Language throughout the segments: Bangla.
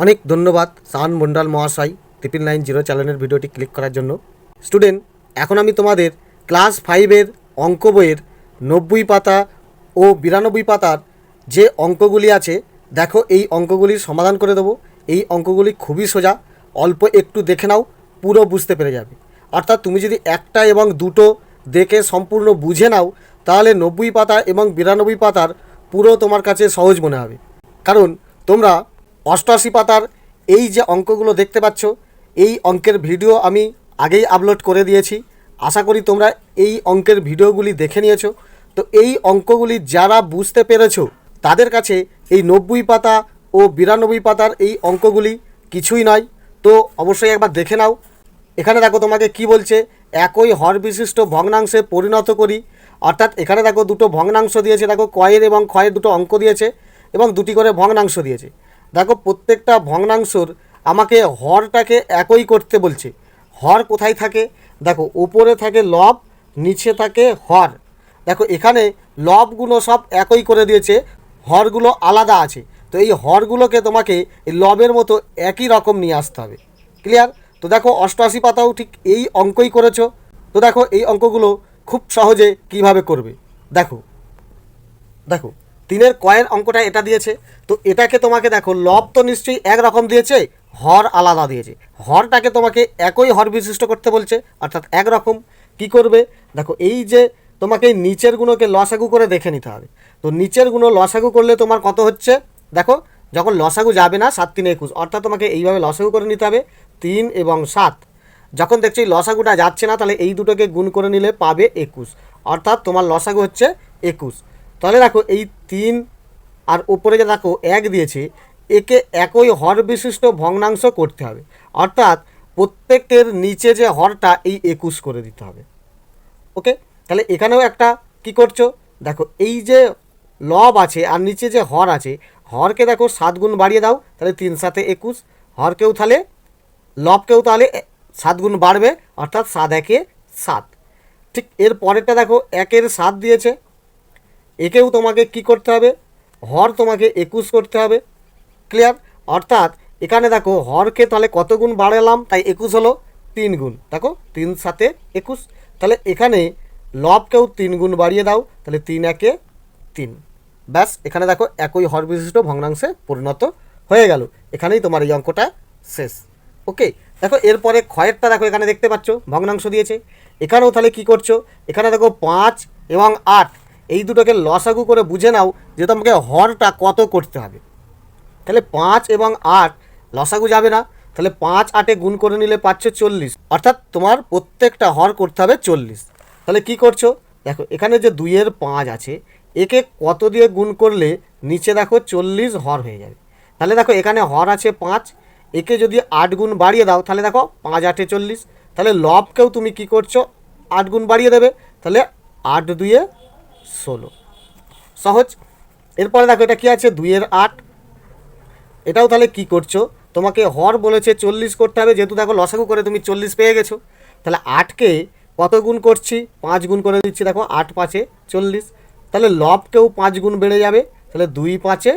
অনেক ধন্যবাদ শান মন্ডল মহাশয় 990 চ্যানেলের ভিডিওটি ক্লিক করার জন্য। স্টুডেন্ট, এখন আমি তোমাদের ক্লাস 5-এর অঙ্ক বইয়ের 90 পাতা ও 92 পাতার যে অঙ্কগুলি আছে, দেখো এই অঙ্কগুলির সমাধান করে দেবো। এই অঙ্কগুলি খুবই সোজা, অল্প একটু দেখে নাও, পুরো বুঝতে পেরে যাবে। অর্থাৎ তুমি যদি একটা এবং দুটো দেখে সম্পূর্ণ বুঝে নাও, তাহলে 90 পাতা এবং 92 পাতার পুরো তোমার কাছে সহজ মনে হবে। কারণ তোমরা 88 পাতার এই যে অঙ্কগুলো দেখতে পাচ্ছ, এই অঙ্কের ভিডিও আমি আগেই আপলোড করে দিয়েছি। আশা করি তোমরা এই অঙ্কের ভিডিওগুলি দেখে নিয়েছো। তো এই অঙ্কগুলি যারা বুঝতে পেরেছো তাদের কাছে এই 90 পাতা ও 92 পাতার এই অঙ্কগুলি কিছুই নয়। তো অবশ্যই একবার দেখে নাও। এখানে দেখো তোমাকে কি বলছে, একই হর বিশিষ্ট ভগ্নাংশে পরিণত করি। অর্থাৎ এখানে দেখো দুটো ভগ্নাংশ দিয়েছে, দেখো কয়ের এবং ক্ষয়ের দুটো অঙ্ক দিয়েছে এবং দুটি করে ভগ্নাংশ দিয়েছে। দেখো প্রত্যেকটা ভগ্নাংশর আমাকে হরটাকে একই করতে বলছে। হর কোথায় থাকে? দেখো উপরে থাকে লব, নিচে থাকে হর। দেখো এখানে লবগুলো সব একই করে দিয়েছে, হরগুলো আলাদা আছে। তো এই হরগুলোকে তোমাকে এই লবের মতো একই রকম নিয়ে আসতে হবে। ক্লিয়ার? তো দেখো 88 পাতাও ঠিক এই অঙ্কই করেছো। তো দেখো এই অঙ্কগুলো খুব সহজে কিভাবে করবে। দেখো দেখো 3-এর কয়ের অঙ্কটা এটা দিয়েছে। তো এটাকে তোমাকে দেখো লব তো নিশ্চয়ই একরকম দিয়েছে, হর আলাদা দিয়েছে। হরটাকে তোমাকে একই হর বিশিষ্ট করতে বলছে, অর্থাৎ একরকম। কি করবে? দেখো এই যে তোমাকে নিচের গুণকে লসাগু করে দেখে নিতে হবে। তো নিচের গুণ লসাগু করলে তোমার কত হচ্ছে? দেখো যখন লসাগু যাবে না 7 3 21, অর্থাৎ তোমাকে এইভাবে লসাগু করে নিতে হবে 3 এবং 7। যখন দেখছি লসাগুটা যাচ্ছে না, তাহলে এই দুটোকে গুণ করে নিলে পাবে 21, অর্থাৎ তোমার লসাগু হচ্ছে 21। তাহলে দেখো এই 3 আর ওপরে যে দেখো 1 দিয়েছে, একে একই হর বিশিষ্ট ভগ্নাংশ করতে হবে। অর্থাৎ প্রত্যেকের নিচে যে হরটা এই 21 করে দিতে হবে। ওকে, তাহলে এখানেও একটা কি করছো, দেখো এই যে লব আছে আর নিচে যে হর আছে, হরকে দেখো 7 গুণ বাড়িয়ে দাও, তাহলে 3 7 21। হরকেও তাহলে লবকেও তাহলে 7 গুণ বাড়বে, অর্থাৎ 7 1 7। ঠিক এর পরেরটা দেখো 1-এর 7 দিয়েছে, একেও তোমাকে কি করতে হবে, হর তোমাকে 21 করতে হবে। ক্লিয়ার? অর্থাৎ এখানে দেখো হরকে তাহলে কত গুণ বাড়ালাম, তাই 21 হলো 3 গুণ। দেখো 3 7 21। তাহলে এখানে লবকেও 3 গুণ বাড়িয়ে দাও, তাহলে 3 1 3। ব্যাস, এখানে দেখো একই হর বিশিষ্ট ভগ্নাংশে পরিণত হয়ে গেল। এখানেই তোমার এই অঙ্কটা শেষ। ওকে, দেখো এরপরে ক্ষয়েরটা দেখো এখানে দেখতে পাচ্ছ ভগ্নাংশ দিয়েছে। এখানেও তাহলে কি করছো, এখানে দেখো 5 এবং 8 এই দুটোকে লসাগু করে বুঝে নাও যে তোমাকে হরটা কত করতে হবে। তাহলে 5 এবং 8 লসাগু যাবে না, তাহলে 5 8-এ গুণ করে নিলে পাচ্ছ 40, অর্থাৎ তোমার প্রত্যেকটা হর করতে হবে 40। তাহলে কি করছো, দেখো এখানে যে 2-এর 5 আছে, একে কত দিয়ে গুণ করলে নিচে দেখো 40 হর হয়ে যাবে। তাহলে দেখো এখানে হর আছে 5, একে যদি 8 গুণ বাড়িয়ে দাও, তাহলে দেখো 5 8 40। তাহলে লবকেও তুমি কি করছো, 8 গুণ বাড়িয়ে দেবে, তাহলে 8 2 16। সহজ। এরপরে দেখো এটা কি আছে, 2-এর 8। এটাও তাহলে কি করছো, তোমাকে হর বলেছে 40 করতে হবে, যেহেতু দেখো লসাগু করে তুমি 40 পেয়ে গেছো। তাহলে 8কে কত গুণ করছি, 5 গুণ করে দিচ্ছি। দেখো 8 5 40। তাহলে লবকেও 5 গুণ বেড়ে যাবে, তাহলে 2 5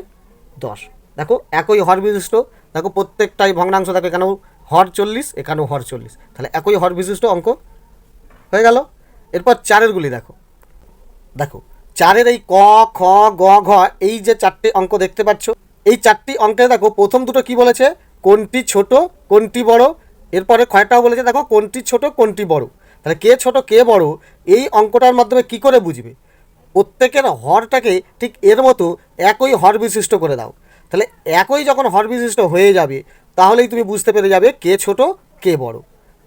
10। দেখো একই হর বিশিষ্ট, দেখো প্রত্যেকটাই ভগ্নাংশ, দেখো এখানেও হর 40, এখানেও হর 40, তাহলে একই হর বিশিষ্ট অঙ্ক হয়ে গেল। এরপর 4-এরগুলি দেখো। দেখো 4-এর এই ক খ গ ঘ এই যে 4টে অঙ্ক দেখতে পাচ্ছ, এই 4টি অঙ্কে দেখো প্রথম দুটো কি বলেছে, কোনটি ছোট কোনটি বড়। এরপরে ক্ষয়টাও বলেছে দেখো কোনটি ছোট কোনটি বড়। তাহলে কে ছোট কে বড় এই অঙ্কটার মাধ্যমে কি করে বুঝবে, প্রত্যেকের হরটাকে ঠিক এর মতো একই হর বিশিষ্ট করে দাও। তাহলে একই যখন হর বিশিষ্ট হয়ে যাবে, তাহলেই তুমি বুঝতে পেরে যাবে কে ছোট কে বড়।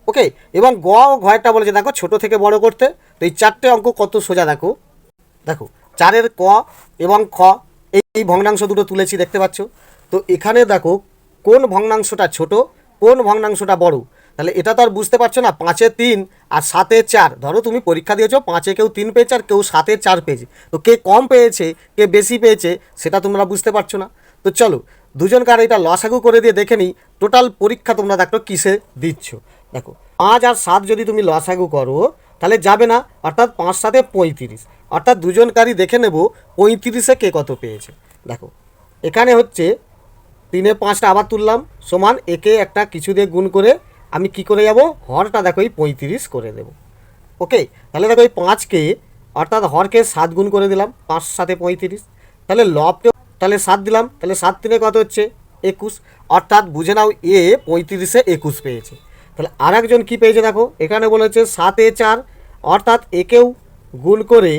ওকে, এবং গ ও ঘয়টা বলেছে দেখো ছোট থেকে বড় করতে। তো এই 4টে অঙ্ক কত সোজা দেখো। দেখো 4-এর ক এবং খ এই ভগ্নাংশ দুটো তুলেছি দেখতে পাচ্ছ। তো এখানে দেখো কোন ভগ্নাংশটা ছোট কোন ভগ্নাংশটা বড়, তাহলে এটা তো আর বুঝতে পারছো না। 5-এ 3 আর 7-এ 4, ধরো তুমি পরীক্ষা দিয়েছো 5-এ কেউ 3 পেয়েছে আর কেউ 7-এ 4 পেয়েছে, তো কে কম পেয়েছে কে বেশি পেয়েছে সেটা তোমরা বুঝতে পারছো না। তো চলো দুজনকার এটা লসাগু করে দিয়ে দেখে নিই টোটাল পরীক্ষা তোমরা দেখো কিসে দিচ্ছ। দেখো 5 আর 7 যদি তুমি লসাগু করো তাহলে যাবে না, অর্থাৎ 5 7 35, অর্থাৎ দুজনকারই দেখে নেব 35-এ কে কত পেয়েছে। দেখো এখানে হচ্ছে 3 এ 5টা আবার তুললাম সমান একে একটা কিছু দিয়ে গুণ করে আমি কি করে যাব, হরটা দেখো এই 35 করে দেব। ওকে, তাহলে দেখো এই 5কে অর্থাৎ হরকে 7 গুণ করে দিলাম, 5 7 35। তাহলে লবকে তাহলে 7 দিলাম, তাহলে 7 3 কত হচ্ছে 21। অর্থাৎ বুঝে নাও এ 35-এ 21 পেয়েছে। তাহলে আর একজন কী পেয়েছে দেখো, এখানে বলেছে 7 এ 4, অর্থাৎ একেও গুণ করে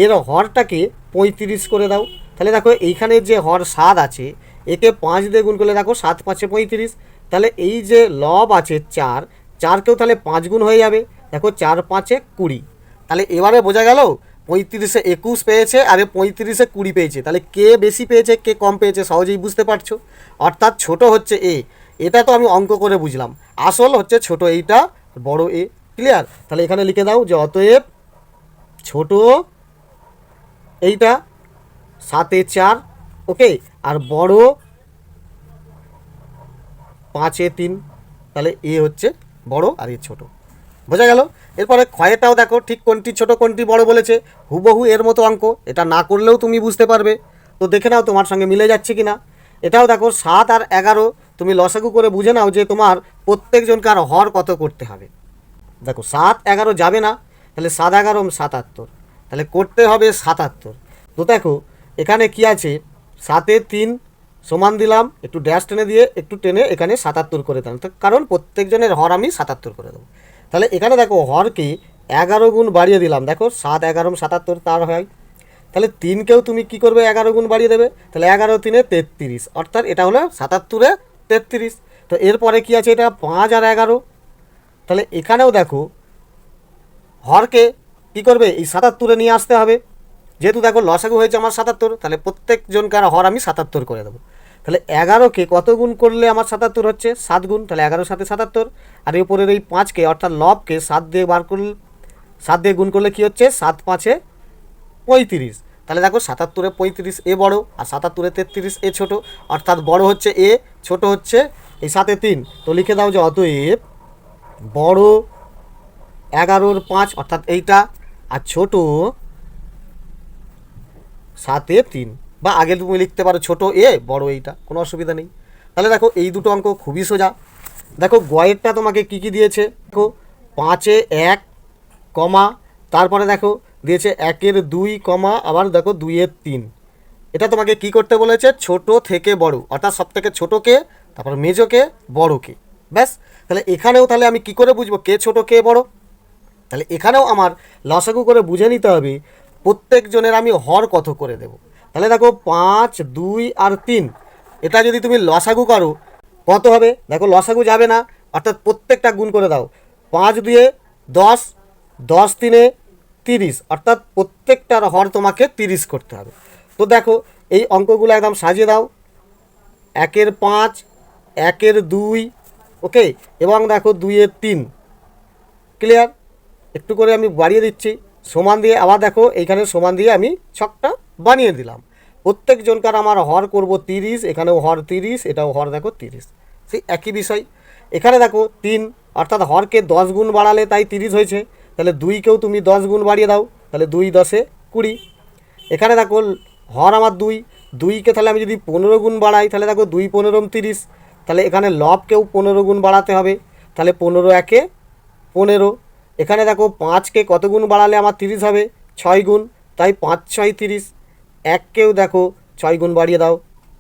এর হরটাকে 35 করে দাও। তাহলে দেখো এইখানে যে হর 7 আছে একে 5 দিয়ে গুণ করলে দেখো 7 5 35। তাহলে এই যে লব আছে 4, 4কেও তাহলে 5 গুণ হয়ে যাবে, দেখো 4 5 20। তাহলে এবারে বোঝা গেল 35-এ 21 পেয়েছে আর 35-এ 20 পেয়েছে। তাহলে কে বেশি পেয়েছে কে কম পেয়েছে সহজেই বুঝতে পারছো। অর্থাৎ ছোট হচ্ছে এ, এটা তো আমি অঙ্ক করে বুঝলাম, আসল হচ্ছে ছোট এইটা, বড় এ। ক্লিয়ার? তাহলে এখানে লিখে দাও যে অতএব ছোট এইটা 7 এ 4, ওকে, আর বড় 5 এ 3। তাহলে এ হচ্ছে বড় আর এ ছোট। বোঝা গেল? এরপরে ক্ষয়েটাও দেখো ঠিক কোনটি ছোট কোনটি বড় বলেছে, হুবহু এর মতো অঙ্ক, এটা না করলেও তুমি বুঝতে পারবে। তো দেখে নাও তোমার সঙ্গে মিলে যাচ্ছে কি না। এটাও দেখো 7 আর 11 তুমি লসাগু করে বুঝে নাও যে তোমার প্রত্যেকজনকার হর কত করতে হবে। দেখো 7 11 যাবে না, তাহলে 7 11 77, তাহলে করতে হবে 77। তো দেখো এখানে কি আছে, 7 এ 3 সমান দিলাম, একটু ড্যাশ টেনে দিয়ে একটু টেনে এখানে 77 করে দিলাম, তো কারণ প্রত্যেকজনের হর আমি 77 করে দেবো। তাহলে এখানে দেখো হরকে 11 গুণ বাড়িয়ে দিলাম, দেখো 7 11 77 তার হয়। তাহলে 3কেও তুমি কি করবে 11 গুণ বাড়িয়ে দেবে, তাহলে 11 3 33, অর্থাৎ এটা হলো 77 33। তো এরপরে কি আছে, এটা 5 আর 11। তাহলে এখানেও দেখো হরকে কী করবে এই 77-এ নিয়ে আসতে হবে, যেহেতু দেখো লসাগু হয়েছে আমার 77, তাহলে প্রত্যেকজনকার হর আমি 77 করে দেবো। তাহলে 11কে কত গুণ করলে আমার 77 হচ্ছে 7 গুণ, তাহলে 11 7 77। আর এর উপরের এই 5কে অর্থাৎ লবকে 7 দিয়ে বার করলে 7 দিয়ে গুণ করলে কী হচ্ছে 7 5 35। তাহলে দেখো 77-এ 35 এ বড় আর 77-এ 33 এ ছোট, অর্থাৎ বড় হচ্ছে এ, ছোট হচ্ছে এই 7 এ 3। তো লিখে দাও যে অতএব বড় 11-র 5 অর্থাৎ এইটা, আর ছোট 7 এ 3, বা আগে তুমি লিখতে পারো ছোট এ বড় এইটা, কোনো অসুবিধা নেই। তাহলে দেখো এই দুটো অঙ্ক খুবই সোজা। দেখো গয়েরটা তোমাকে কি কি দিয়েছে, দেখো 5 এ 1 কমা, তারপরে দেখো দিয়েছে 1 এর 2 কমা, আবার দেখো 2 এর 3। এটা তোমাকে কি করতে বলেছে, ছোট থেকে বড়, অর্থাৎ সব থেকে ছোটোকে, তারপর মেজোকে, বড়কে। ব্যাস, তাহলে এখানেও তাহলে আমি কি করে বুঝবো কে ছোট কে বড়। তাহলে এখানেও আমার লসাগু করে বুঝে নিতে হবে প্রত্যেকজনের আমি হর কত করে দেব। তাহলে দেখো 5 2 আর 3, এটা যদি তুমি লসাগু করো কত হবে, দেখো লসাগু যাবে না, অর্থাৎ প্রত্যেকটা গুণ করে দাও। 5 2 10, 10 3 30, অর্থাৎ প্রত্যেকটার হর তোমাকে 30 করতে হবে। তো দেখো এই অঙ্কগুলো একদম সাজিয়ে দাও, 1 এর 5, 1 এর 2, ওকে, এবং দেখো 2 এর 3। ক্লিয়ার? একটু করে আমি বাড়িয়ে দিচ্ছি, সমান দিয়ে আবার দেখো এইখানে সমান দিয়ে আমি ছকটা বানিয়ে দিলাম। প্রত্যেকজনকার আমার হর করব 30, এখানেও হর 30, এটাও হর দেখো 30, সেই একই বিষয়। এখানে দেখো 3, অর্থাৎ হরকে 10 গুণ বাড়ালে তাই 30 হয়েছে, তাহলে 2কেও তুমি 10 গুণ বাড়িয়ে দাও, তাহলে 2 10 এ 20। এখানে দেখো হর আমার 2, 2কে তাহলে আমি যদি 15 গুণ বাড়াই, তাহলে দেখো 2 15 30, তাহলে এখানে লবকেও 15 গুণ বাড়াতে হবে, তাহলে 15 1 15। এখানে দেখো 5কে কত গুণ বাড়ালে আমার 30 হবে, 6 গুণ, তাই 5 6 30। 1কেও দেখো 6 গুণ বাড়িয়ে দাও,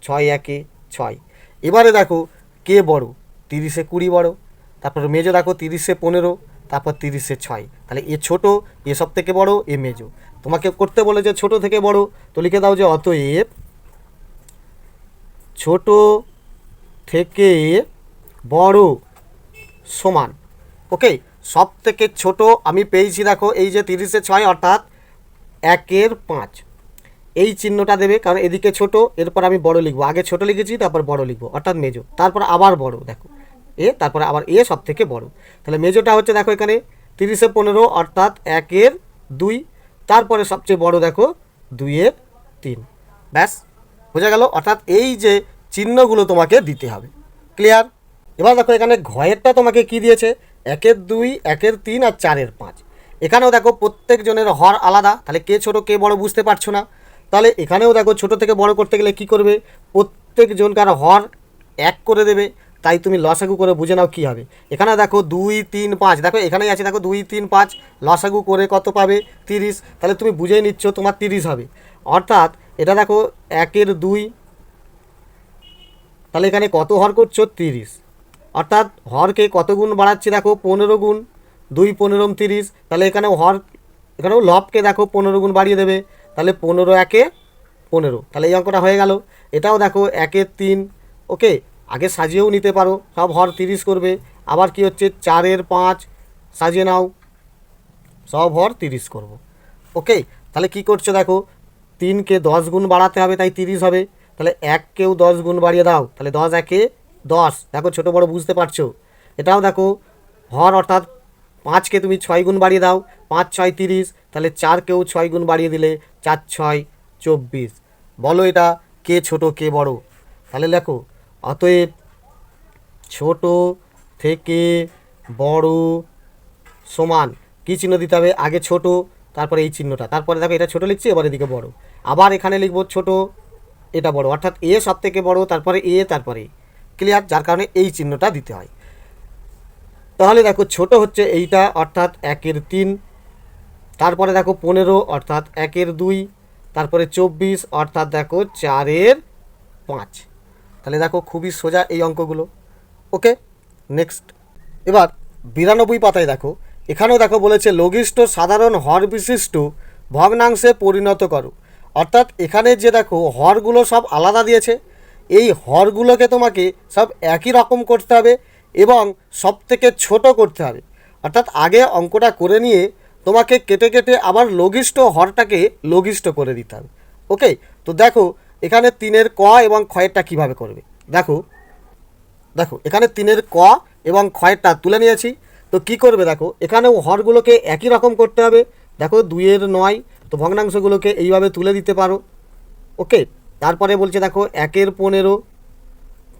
6 1 6। এবারে দেখো কে বড়, 30 এ 20 বড়, তারপর মেজো দেখো 30 এ 15, তারপর 30 এ 6। তাহলে এ ছোট, এ সব থেকে বড়, এ মেজো। তোমাকে করতে বলে যে ছোট থেকে বড়, তো লিখে দাও যে অতএব ছোট থেকে বড় সমান, ওকে, সব থেকে ছোট আমি পেয়েছি দেখো এই যে 30 এ 6, অর্থাৎ 1 এর 5, এই চিহ্নটা দেবে কারণ এদিকে ছোট, এরপর আমি বড় লিখবো, আগে ছোট লিখেছি তারপর বড় লিখবো, অর্থাৎ মেজো, তারপর আবার বড় দেখো এ, তারপরে আবার এ সব থেকে বড়। তাহলে মেজোটা হচ্ছে দেখো এখানে 30 এ 15, অর্থাৎ 1 এর 2, তারপরে সবচেয়ে বড় দেখো 2 এর 3। ব্যাস, বোঝা গেল? অর্থাৎ এই যে চিহ্নগুলো তোমাকে দিতে হবে। ক্লিয়ার? এবার দেখো এখানে ঘয়েরটা তোমাকে কি দিয়েছে, 1 এর 2 1 এর 3 আর 4 এর 5। এখানেও দেখো প্রত্যেকজনের হর আলাদা, তাহলে কে ছোট কে বড় বুঝতে পারছো না। তাহলে এখানেও দেখো ছোট থেকে বড় করতে গেলে কি করবে, প্রত্যেকজনকার হর 1 করে দেবে, তাই তুমি লসাগু করে বুঝে নাও কী হবে। এখানে দেখো 2 3 5, দেখো এখানেই আছে, দেখো 2 3 5 লসাগু করে কত পাবে 30, তাহলে তুমি বুঝেই নিচ্ছ তোমার 30 হবে। অর্থাৎ এটা দেখো 1 2, তাহলে এখানে কত হর করছো 30, অর্থাৎ হরকে কত গুণ বাড়াচ্ছি দেখো 15 গুণ, 2 15 30, তাহলে এখানেও লবকে দেখো 15 গুণ বাড়িয়ে দেবে, তাহলে 15 1 15, তাহলে এই অঙ্কটা হয়ে গেল। এটাও দেখো 1 3, ওকে, আগে সাজিয়েও নিতে পারো, সব হর 30 করবে। আবার কি হচ্ছে 4 5 সাজিয়ে নাও, সব হর 30 করব, ওকে। তাহলে কি করছো দেখো 3কে 10 গুণ বাড়াতে হবে, তাই 30 হবে। তাহলে 1কেও 10 গুণ বাড়িয়ে দাও, তাহলে 10 1 10, দেখো ছোটো বড় বুঝতে পারছো। এটাও দেখো হর, অর্থাৎ 5কে তুমি 6 গুণ বাড়িয়ে দাও, 5 6 30, তাহলে 4কেও 6 গুণ বাড়িয়ে দিলে 4 6 24। বলো এটা কে ছোট কে বড়? তাহলে দেখো অতএব ছোট থেকে বড় সমান কী চিহ্ন দিতে হবে, আগে ছোট, তারপরে এই চিহ্নটা, তারপরে দেখো এটা ছোট লিখছি, এবার এদিকে বড়, আবার এখানে লিখবো ছোট, এটা বড়, অর্থাৎ এ সব থেকে বড়, তারপরে এ, তারপরে ক্লিয়ার, যার কারণে এই চিহ্নটা দিতে হয়। তাহলে দেখো ছোট হচ্ছে এইটা, অর্থাৎ 1 3, তারপরে দেখো 15, অর্থাৎ 1 2, তারপরে 24, অর্থাৎ দেখো 4 5। তাহলে দেখো খুবই সোজা এই অঙ্কগুলো, ওকে। নেক্সট, এবার 92 পাতায় দেখো, এখানেও দেখো বলেছে লঘিষ্ঠ সাধারণ হর বিশিষ্ট ভগ্নাংশে পরিণত করো। অর্থাৎ এখানে যে দেখো হরগুলো সব আলাদা দিয়েছে, এই হরগুলোকে তোমাকে সব একই রকম করতে হবে এবং সব থেকে ছোটো করতে হবে। অর্থাৎ আগে অঙ্কটা করে নিয়ে তোমাকে কেটে কেটে আবার লঘিষ্ঠ হরটাকে লঘিষ্ঠ করে দিতে হবে, ওকে। তো দেখো এখানে 3-এর ক এবং ক্ষয়েরটা কীভাবে করবে, দেখো দেখো এখানে 3-এর ক এবং ক্ষয়েরটা তুলে নিয়েছি। তো কি করবে দেখো, এখানেও হরগুলোকে একই রকম করতে হবে। দেখো 2-এর 9, তো ভগ্নাংশগুলোকে এইভাবে তুলে দিতে পারো, ওকে। তারপরে বলছে দেখো 1-এর 15,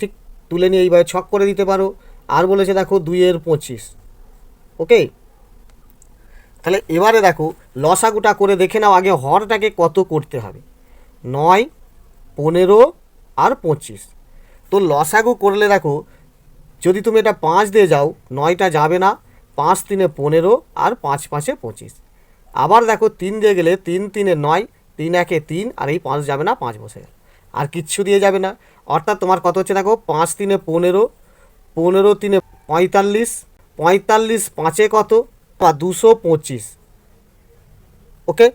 ঠিক তুলে নিয়ে এইভাবে ছক করে দিতে পারো। আর বলেছে দেখো 2-এর 25, ওকে। তাহলে এবারে দেখো লসাগুটা করে দেখে নাও আগে হরটাকে কত করতে হবে, 9 15 আর 25। তো লসাগু করলে দেখো যদি তুমি এটা 5 দিয়ে যাও 9টা যাবে না, 5 3 15 আর 5 5 25। আবার দেখো 3 দিয়ে গেলে 3 3 9, 3 1 3, আর এই 5 যাবে না, 5 বসে গেল, আর কিচ্ছু দিয়ে যাবে না। অর্থাৎ তোমার কত হচ্ছে দেখো 5 3 15, 15 3 45, 45 5 কত, 225, ওকে।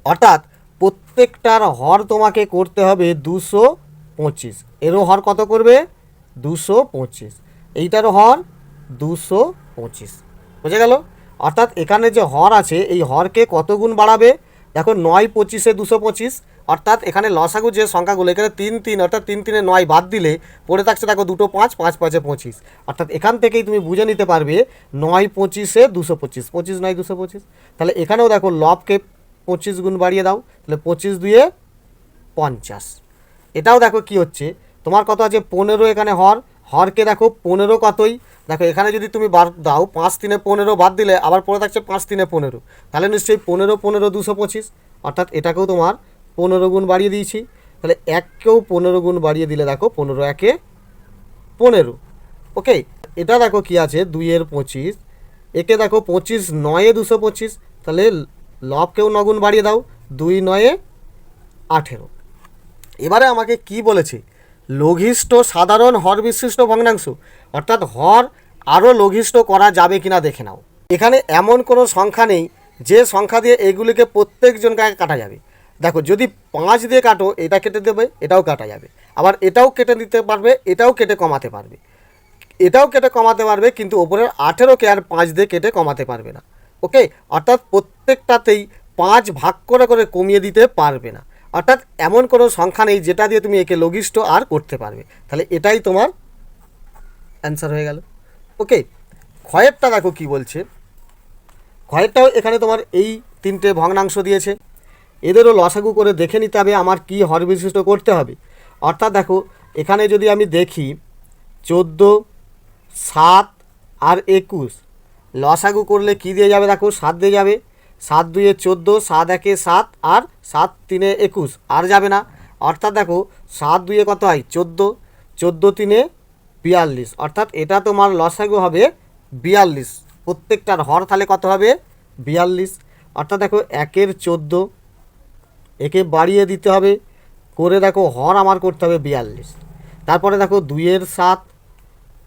অর্থাৎ প্রত্যেকটার হর তোমাকে করতে হবে 225, এরও হর কত করবে 225, এইটারও হর 225, বুঝে গেল। অর্থাৎ এখানে যে হর আছে এই হরকে কত গুণ বাড়াবে, দেখো 9 25 225, অর্থাৎ এখানে লসাগু যে সংখ্যাগুলো এখানে 3 3, অর্থাৎ 3 3 9 বাদ দিলে পড়ে থাকছে দেখো 2 5, 5 5 25। অর্থাৎ এখান থেকেই তুমি বুঝে নিতে পারবে 9 25 225, 25 9 225। তাহলে এখানেও দেখো লবকে 25 গুণ বাড়িয়ে দাও, তাহলে 25 2 50। এটাও দেখো কি হচ্ছে তোমার কত আছে 15, এখানে হরকে দেখো 15 কতই, দেখো এখানে যদি তুমি বাদ দাও 5 3 15 বাদ দিলে আবার পড়ে থাকছে 5 3 15, তাহলে নিশ্চয়ই 15 15 225, অর্থাৎ এটাকেও তোমার 15 গুণ বাড়িয়ে দিয়েছি। তাহলে 1কেও 15 গুণ বাড়িয়ে দিলে দেখো 15 1 15, ওকে। এটা দেখো কি আছে 2-এর 25, একে দেখো 25 9 225, তাহলে লবকেও 9 গুণ বাড়িয়ে দাও, 2 9 18। এবারে আমাকে কি বলেছে, লঘিষ্ঠ সাধারণ হর বিশিষ্ট ভগ্নাংশ, অর্থাৎ হর আরও লঘিষ্ঠ করা যাবে কিনা দেখে নাও। এখানে এমন কোনো সংখ্যা নেই যে সংখ্যা দিয়ে এগুলিকে প্রত্যেকজনকে কাটা যাবে। দেখো যদি 5 দিয়ে কাটো এটা কেটে দেবে, এটাও কাটা যাবে, আবার এটাও কেটে দিতে পারবে, এটাও কেটে কমাতে পারবে, এটাও কেটে কমাতে পারবে, কিন্তু ওপরের 18কে আর 5 দিয়ে কেটে কমাতে পারবে না, ওকে। অর্থাৎ প্রত্যেকটাতেই 5 ভাগ করে করে কমিয়ে দিতে পারবে না। অর্থাৎ এমন কোনো সংখ্যা নেই যেটা দিয়ে তুমি একে লঘিষ্ঠ আর করতে পারবে। তাহলে এটাই তোমার অ্যান্সার হয়ে গেল, ওকে। ক্ষয়েরটা দেখো কি বলছে, ক্ষয়েরটাও এখানে তোমার এই 3টে ভগ্নাংশ দিয়েছে, এদেরও লসাগু করে দেখে নিতে হবে আমার কি হর বিশিষ্ট করতে হবে। অর্থাৎ দেখো এখানে যদি আমি দেখি 14 7 আর 21, লসাগু করলে কি দিয়ে যাবে দেখো 7 দিয়ে যাবে, 7 2 14, 7 1 7, আর 7 3 21, আর যাবে না। অর্থাৎ দেখো 7 2 কত হয় 14, 14 × 3 = 42, অর্থাৎ এটা তোমার লসাগু হবে 42। প্রত্যেকটার হর তাহলে কত হবে 42। অর্থাৎ দেখো 1 × 14, একে বাড়িয়ে দিতে হবে করে দেখো হর আমার করতে হবে 42। তারপরে দেখো 2 × 7,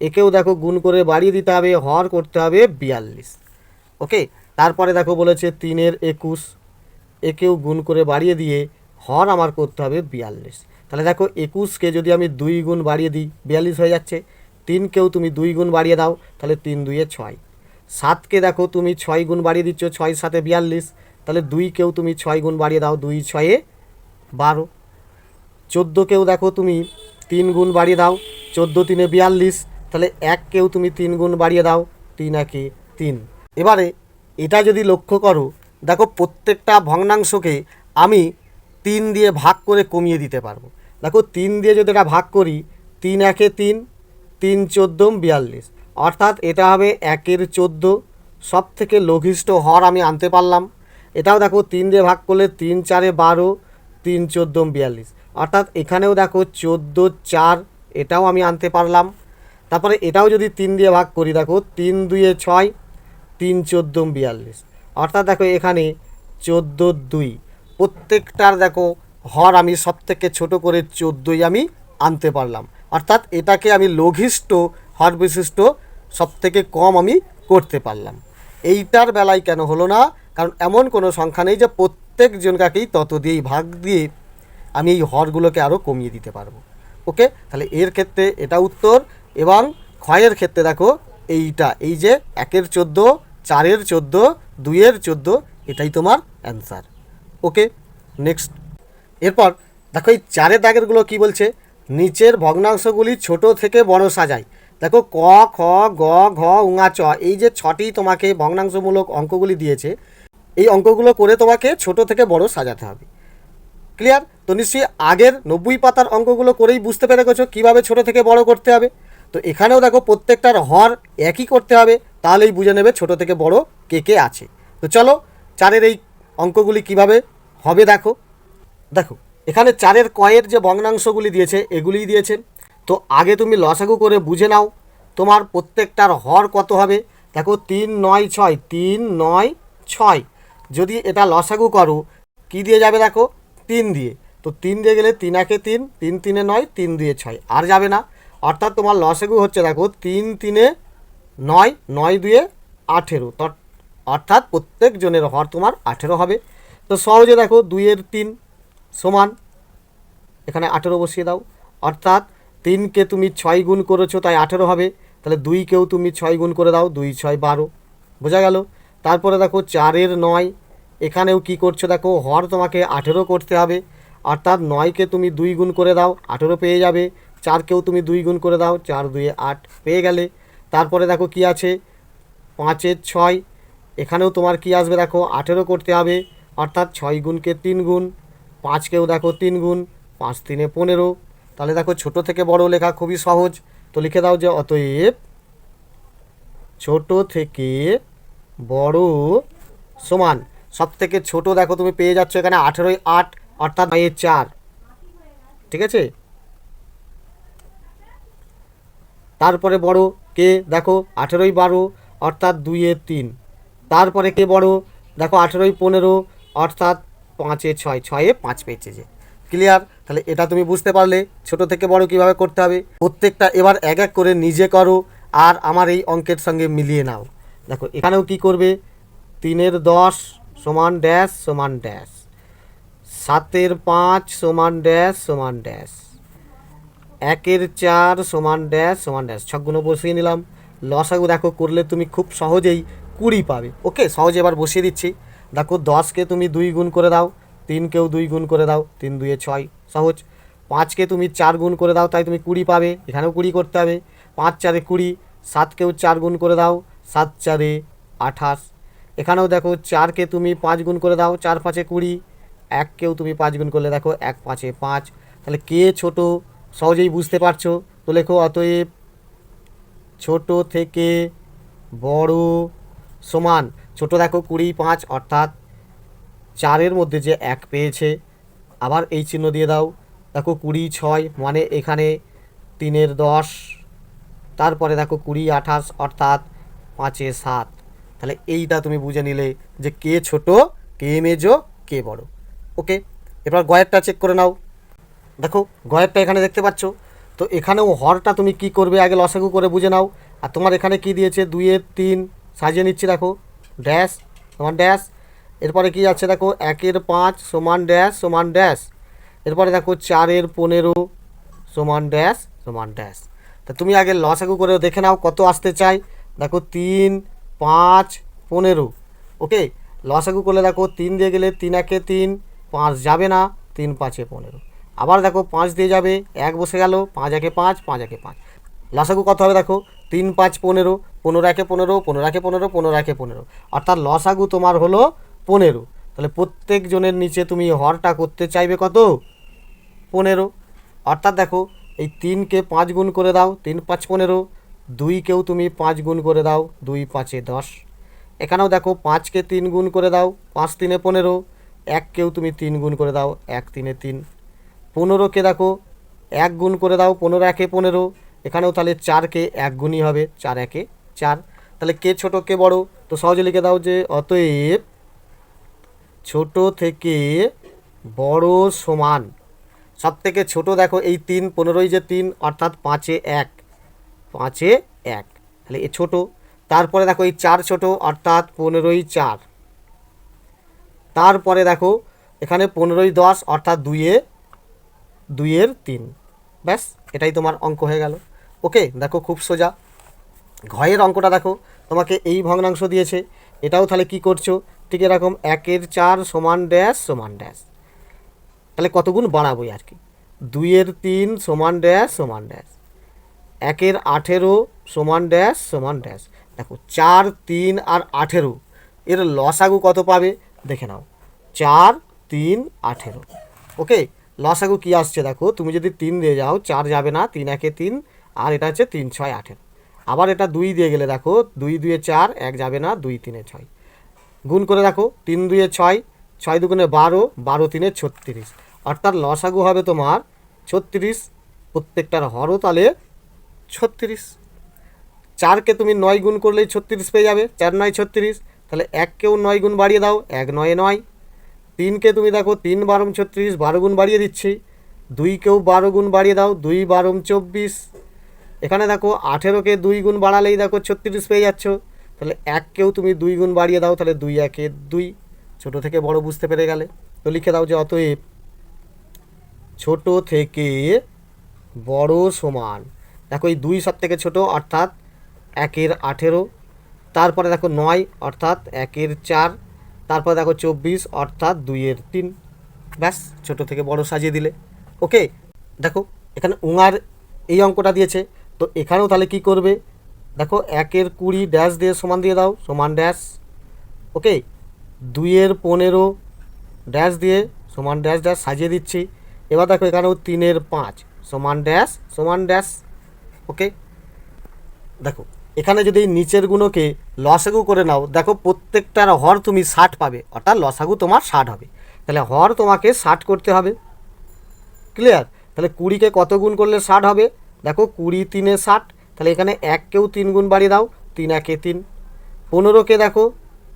একেও দেখো গুণ করে বাড়িয়ে দিতে হবে, হর করতে হবে 42। ওকে, তারপরে দেখো বলেছে 3 × 21, একেও গুণ করে বাড়িয়ে দিয়ে হর আমার করতে হবে 42। তাহলে দেখো 21কে যদি আমি 2 গুণ বাড়িয়ে দিই 42 হয়ে যাচ্ছে। 3কেও তুমি 2 গুণ বাড়িয়ে দাও, তাহলে 3 × 2 = 6। 7কে দেখো তুমি 6 গুণ বাড়িয়ে দিচ্ছ, 6 × 7 = 42, তাহলে 2কেও তুমি 6 গুণ বাড়িয়ে দাও, 2 × 6 = 12। 14কেও দেখো তুমি 3 গুণ বাড়িয়ে দাও, 14 × 3 = 42, তাহলে 1কেও তুমি 3 গুণ বাড়িয়ে দাও, 3 × 1 = 3। এবারে এটা যদি লক্ষ্য করো, দেখো প্রত্যেকটা ভগ্নাংশকে আমি 3 দিয়ে ভাগ করে কমিয়ে দিতে পারবো। দেখো 3 দিয়ে যদি এটা ভাগ করি, 3 × 1 = 3, 3 × 14 = 42, অর্থাৎ এটা হবে 1 × 14। সব থেকে লঘিষ্ঠ হর আমি আনতে পারলাম। এটাও দেখো 3 দিয়ে ভাগ করলে 3 × 4 = 12, 3 × 14 = 42, অর্থাৎ এখানেও দেখো 14 × 4, এটাও আমি আনতে পারলাম। তারপরে এটাও যদি 3 দিয়ে ভাগ করি, দেখো 3 × 2 = 6, 3 × 14 = 42, অর্থাৎ দেখো এখানে 14 × 2। প্রত্যেকটার দেখো হর আমি সব থেকে ছোটো করে 14ই আমি আনতে পারলাম, অর্থাৎ এটাকে আমি লঘিষ্ঠ হর বিশিষ্ট সব থেকে কম আমি করতে পারলাম। এইটার বেলায় কেন হলো না? কারণ এমন কোনো সংখ্যা নেই যে প্রত্যেকজনকাকেই তত দিয়েই ভাগ দিয়ে আমি এই হরগুলোকে আরও কমিয়ে দিতে পারবো। ওকে, তাহলে এর ক্ষেত্রে এটা উত্তর। এবং ক্ষয়ের ক্ষেত্রে দেখো এইটা, এই যে 1 × 14, 4 × 14, 2 × 14, এটাই তোমার অ্যান্সার। ওকে, নেক্সট। এরপর দেখো এই 4 দাগেরগুলো কি বলছে, নিচের ভগ্নাংশগুলি ছোট থেকে বড় সাজাই। দেখো ক, খ, গ, ঘ, ঙ, চ, এই যে 6টি তোমাকে ভগ্নাংশমূলক অঙ্কগুলি দিয়েছে, এই অঙ্কগুলো করে তোমাকে ছোট থেকে বড় সাজাতে হবে। ক্লিয়ার? তো নিশ্চয়ই আগের 90 পাতার অঙ্কগুলো করেই বুঝতে পেরে গেছো কীভাবে ছোট থেকে বড় করতে হবে। তো এখানেও দেখো প্রত্যেকটার হর একই করতে হবে, তাহলেই বুঝে নেবে ছোট থেকে বড় কে কে আছে। তো চলো 4-এর এই অঙ্কগুলি কিভাবে হবে দেখো। দেখো এখানে 4-এর কয়ের যে ভগ্নাংশগুলি দিয়েছে এগুলিই দিয়েছে। তো আগে তুমি লসাগু করে বুঝে নাও তোমার প্রত্যেকটার হর কত হবে। দেখো 3 × 9 = 6, 3 × 9 = 6। যদি এটা লসাগু করো কি দিয়ে যাবে দেখো 3 দিয়ে, তো 3 দিয়ে গেলে 3 × 1 = 3, 3 × 3 = 9, 3 × 2 = 6, আর যাবে না। অর্থাৎ তোমার লসাগু হচ্ছে দেখো 3 × 3 = 9, 9 × 2 = 18, অর্থাৎ প্রত্যেকজনের হর তোমার 18 হবে। তো সহজে দেখো 2 × 3 সমান, এখানে 18 বসিয়ে দাও, অর্থাৎ 3কে তুমি 6 গুণ করেছো তাই 18 হবে। তাহলে 2কেও তুমি 6 গুণ করে দাও, 2 × 6 = 12, বোঝা গেল। তারপরে দেখো 4 × 9, এখানেও কি করছো দেখো হর তোমাকে 18 করতে হবে, অর্থাৎ 9কে তুমি 2 গুণ করে দাও, 18 পেয়ে যাবে। 4কেও তুমি 2 গুণ করে দাও, 4 × 2 = 8, পেয়ে গেলে। তারপরে দেখো কি আছে 5 × 6, এখানেও তোমার কি আসবে দেখো 18 করতে হবে, অর্থাৎ 6 গুণকে 3 গুণ, 5কেও দেখো 3 গুণ, 5 × 3 = 15। তাহলে দেখো ছোট থেকে বড় লেখা খুবই সহজ। তো লিখে দাও যে অতএব ছোট থেকে বড় সমান, সব থেকে ছোট দেখো তুমি পেয়ে যাচ্ছ এখানে 18 × 8, অর্থাৎ 9 × 4, ঠিক আছে। তারপরে বড় কে দেখো 18 × 12, অর্থাৎ 2 × 3। তারপরে কে বড় দেখো 18 × 15, অর্থাৎ 5 × 6, 6 × 5 পেয়েছে যে। ক্লিয়ার? তাহলে এটা তুমি বুঝতে পারলে ছোট থেকে বড় কিভাবে করতে হবে। প্রত্যেকটা এবার এক এক করে নিজে করো আর আমার এই অঙ্কের সঙ্গে মিলিয়ে নাও। দেখো এখানেও কি করবে 3 × 10 = ড্যাশ সমান ড্যাশ, 7 × 5 = ড্যাশ সমান ড্যাশ, 1 × 4 = ড্যাশ সমান ড্যাশ। ছকগুলো বসিয়ে নিলাম। লসাগু দেখো করলে তুমি খুব সহজেই 20 পাবে। ওকে, সহজে এবার বসিয়ে দিচ্ছি। দেখো 10কে তুমি 2 গুণ করে দাও, 3কেও 2 গুণ করে দাও, 3 × 2 = 6, সহজ। 5কে তুমি 4 গুণ করে দাও, তাই তুমি 20 পাবে, এখানেও 20 করতে হবে। 5 × 4 = 20, 7কেও 4 গুণ করে দাও, 7 × 4 = 28। এখানেও দেখো 4কে তুমি 5 গুণ করে দাও, 4 × 5 = 20, 1কেও তুমি 5 গুণ করলে দেখো 1 × 5 = 5। তাহলে কে ছোট সহজেই বুঝতে পারছো। তো লেখো অতএব ছোট থেকে বড় সমান, ছোট দেখো 20 × 5, অর্থাৎ 4-এর মধ্যে যে 1 পেয়েছে, আবার এই চিহ্ন দিয়ে দাও। দেখো 20 × 6, মানে এখানে তিনের 10, তারপরে দেখো 20 28 অর্থাৎ 5 এ 7। তাহলে এইটা তুমি বুঝে নিলে যে কে ছোট, কে মেজো, কে বড়। ওকে, এবার গয়েরটা চেক করে নাও। দেখো গয়েরটা এখানে দেখতে পাচ্ছ। তো এখানেও হরটা তুমি কি করবে, আগে লসাগু করে বুঝে নাও। আর তোমার এখানে কি দিয়েছে, 2 এর 3 সাজিয়ে নিচ্ছি, দেখো ড্যাশ সমান ড্যাশ। এরপরে কি আছে দেখো 1 এর 5 সমান ড্যাশ সমান ড্যাশ। এরপরে দেখো 4 এর 15 সমান ড্যাশ সমান ড্যাশ। তা তুমি আগে লসাগু করে দেখে নাও কত আসতে চাই। দেখো 3 5 15। ওকে, লসাগু করলে দেখো 3 দিয়ে গেলে 3 একে 3, 5 যাবে না, 3 5 এ 15। আবার দেখো 5 দিয়ে যাবে, 1 বসে গেল, 5 একে 5, 5 একে 5। লসাগু কত হবে দেখো 3 5 15, 15 একে 15, 15 একে 15, 15 একে 15, অর্থাৎ লসাগু তোমার হলো 15। তাহলে প্রত্যেক জনের নিচে তুমি হরটা করতে চাইবে কত, 15। অর্থাৎ দেখো এই 3কে 5 গুণ করে দাও, 3 5 15। 2কেও তুমি 5 গুণ করে দাও, 2 5 এ 10। এখানেও দেখো 5কে 3 গুণ করে দাও, 5 3 এ 15। 1কেও তুমি 3 গুণ করে দাও, 1 3 এ 3। 15কে দেখো 1 গুণ করে দাও, 15 একে 15। এখানেও তাহলে 4কে 1 গুণই হবে, 4 একে 4। তাহলে কে ছোট কে বড়, তো সহজে লিখে দাও যে অতএব ছোট থেকে বড় সমান। সব থেকে ছোটো দেখো এই 3, 15ই যে 3 অর্থাৎ 5 এ 1, 5 এ 1, তাহলে এ ছোটো। তারপরে দেখো এই 4 ছোটো অর্থাৎ 15ই 4। তারপরে দেখো এখানে 15ই 10 অর্থাৎ 2 এর 3। ব্যাস, এটাই তোমার অঙ্ক হয়ে গেল। ওকে, দেখো খুব সোজা। ঘয়ের অঙ্কটা দেখো তোমাকে এই ভগ্নাংশ দিয়েছে, এটাও তাহলে কি করছো, ঠিক এরকম 1 এর 4 সমান ড্যাশ সমান ড্যাশ। তাহলে কত গুণ বাড়াবোই আর কি, 2 এর 3 সমান ড্যাশ সমান ড্যাশ। 1 এর 18 সমান ড্যাশ সমান ড্যাশ। দেখো 4 3 আর 18 এর লসাগু কত পাবে দেখে নাও, 4 3 18। ওকে, লসাগু কি আসছে দেখো, তুমি যদি 3 দিয়ে যাও 4 যাবে না, 3 একে 3, আর এটা হচ্ছে 3 6 18। আবার এটা 2 দিয়ে গেলে দেখো 2 2 এ 4, 1 যাবে না, 2 3 এ 6। গুণ করে দেখো 3 2 এ 6, 6 দুগুণে 12, 12 3 এ 36। অর্থাৎ লসাগু হবে তোমার 36। প্রত্যেকটার হরও তাহলে 36। 4কে তুমি 9 গুণ করলেই 36 পেয়ে যাবে, 4 9 36। তাহলে 1কেও 9 গুণ বাড়িয়ে দাও, 1 9 9। 3কে তুমি দেখো 3 12 36, 12 গুণ বাড়িয়ে দিচ্ছি। 2কেও 12 গুণ বাড়িয়ে দাও, 2 12 24। এখানে দেখো 18কে 2 গুণ বাড়ালেই দেখো 36 পেয়ে যাচ্ছ। তাহলে 1কেও তুমি 2 গুণ বাড়িয়ে দাও, তাহলে 2 1 এ 2। ছোটো থেকে বড় বুঝতে পেরে গেলে, তো লিখে দাও যে অতএব ছোট থেকে বড় সমান। দেখো এই 2 সব থেকে ছোটো অর্থাৎ 1 এর 18। তারপরে দেখো 9 অর্থাৎ 1 এর 4। তারপরে দেখো 24 অর্থাৎ 2 এর 3। ব্যাস, ছোট থেকে বড় সাজিয়ে দিলে। ওকে, দেখো এখানে উঙার এই অঙ্কটা দিয়েছে, তো এখানেও তাহলে কি করবে দেখো 1 এর 20 ড্যাশ দিয়ে সমান দিয়ে দাও সমান ড্যাশ। ওকে, 2 এর 15 ড্যাশ দিয়ে সমান ড্যাশ ড্যাশ সাজিয়ে দিচ্ছি। এবার দেখো এখানেও 3 এর 5 সমান ড্যাশ সমান ড্যাশ। ওকে, দেখো এখানে যদি নিচের গুণকে লসাগু করে নাও, দেখো প্রত্যেকটার হর তুমি 60 পাবে, অর্থাৎ লসাগু তোমার 60 হবে। তাহলে হর তোমাকে 60 করতে হবে। ক্লিয়ার? তাহলে 20কে কত গুণ করলে 60 হবে, দেখো 20 3 এ 60। তাহলে এখানে 1কেও 3 গুণ বাড়িয়ে দাও, 3 1 এ 3। 15কে দেখো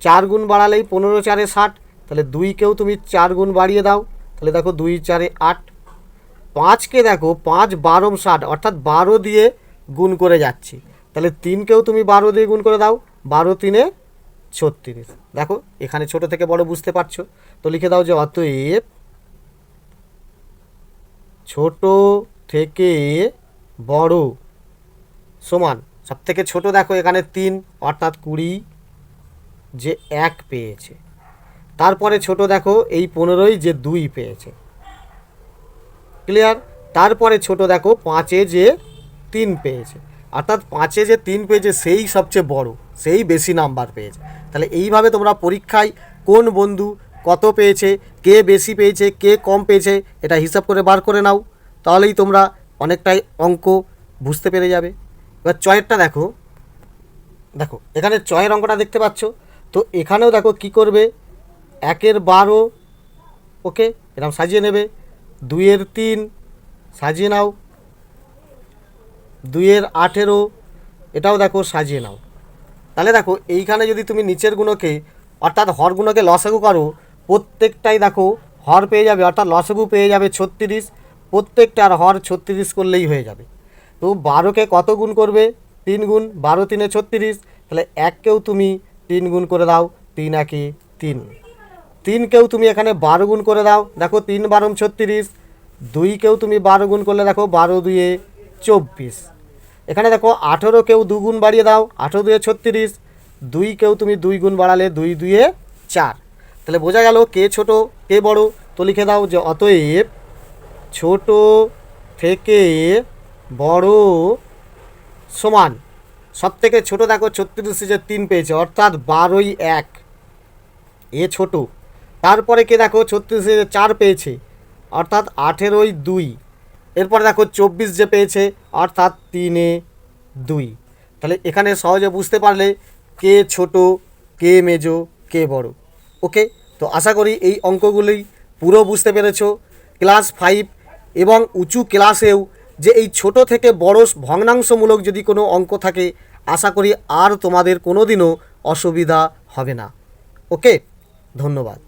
4 গুণ বাড়ালেই 15 4 এ 60। তাহলে 2কেও তুমি 4 গুণ বাড়িয়ে দাও, তাহলে দেখো 2 4 এ 8। 5কে দেখো 5 12 60, অর্থাৎ 12 দিয়ে গুণ করে যাচ্ছি। তাহলে 3কেও তুমি 12 দিয়ে গুণ করে দাও, 12 3 এ 36। দেখো এখানে ছোট থেকে বড় বুঝতে পারছো, তো লিখে দাও যে অতএব ছোট থেকে বড় সমান। সব থেকে ছোট দেখো এখানে 3 অর্থাৎ 20 যে 1 পেয়েছে। তারপরে ছোট দেখো এই 15ই যে 2 পেয়েছে। ক্লিয়ার? তারপরে ছোট দেখো 5-এ যে 3 পেয়েছে, অর্থাৎ 5-এ যে 3 পেয়েছে সেই সবচেয়ে বড়, সেই বেশি নাম্বার পেয়েছে। তাহলে এইভাবে তোমরা পরীক্ষায় কোন বন্ধু কত পেয়েছে, কে বেশি পেয়েছে, কে কম পেয়েছে, এটা হিসাব করে বার করে নাও, তাহলেই তোমরা অনেকটাই অঙ্ক বুঝতে পেরে যাবে। এবার চয়েরটা দেখো, দেখো এখানে চয়ের অঙ্কটা দেখতে পাচ্ছ। তো এখানেও দেখো কি করবে, 1 এর 12 ওকে এরকম সাজিয়ে নেবে, 2 এর 3 সাজিয়ে নাও, 2-এর 18, এটাও দেখো সাজিয়ে নাও। তাহলে দেখো এইখানে যদি তুমি নিচের গুণকে অর্থাৎ হরগুণকে লসাগু করো, প্রত্যেকটাই দেখো হর পেয়ে যাবে, অর্থাৎ লসাগু পেয়ে যাবে 36, প্রত্যেকটার হর 36 করলেই হয়ে যাবে। তো 12কে কত গুণ করবে? 3 গুণ, 12 3 36, তাহলে 1কেও তুমি 3 গুণ করে দাও, 3 1 3, 3কেও তুমি এখানে 12 গুণ করে দাও, দেখো 3 12 36, 2কেও তুমি 12 গুণ করলে দেখো 12 2 24, এখানে দেখো 18কেও 2 গুণ বাড়িয়ে দাও, 18 2 36, 2কেও তুমি 2 গুণ বাড়ালে 2 2 4। তাহলে বোঝা গেল কে ছোট কে বড়। তো লিখে দাও যে অতএব ছোট থেকে বড় সমান, সব থেকে ছোটো দেখো 36 যে 3 পেয়েছে, অর্থাৎ 12ই 1, এ ছোট। তারপরে কে দেখো 36 যে 4 পেয়েছে, অর্থাৎ 18ই 2, এরপরে দেখো 24 যে পেয়েছে, অর্থাৎ 3 2। তাহলে এখানে সহজে বুঝতে পারলে কে ছোট কে মেজো কে বড়। ওকে, তো আশা করি এই অঙ্কগুলি পুরো বুঝতে পেরেছো। ক্লাস 5 এবং উঁচু ক্লাসেও যে এই ছোট থেকে বড় ভগ্নাংশমূলক যদি কোনো অঙ্ক থাকে, আশা করি আর তোমাদের কোনো দিনও অসুবিধা হবে না। ওকে, ধন্যবাদ।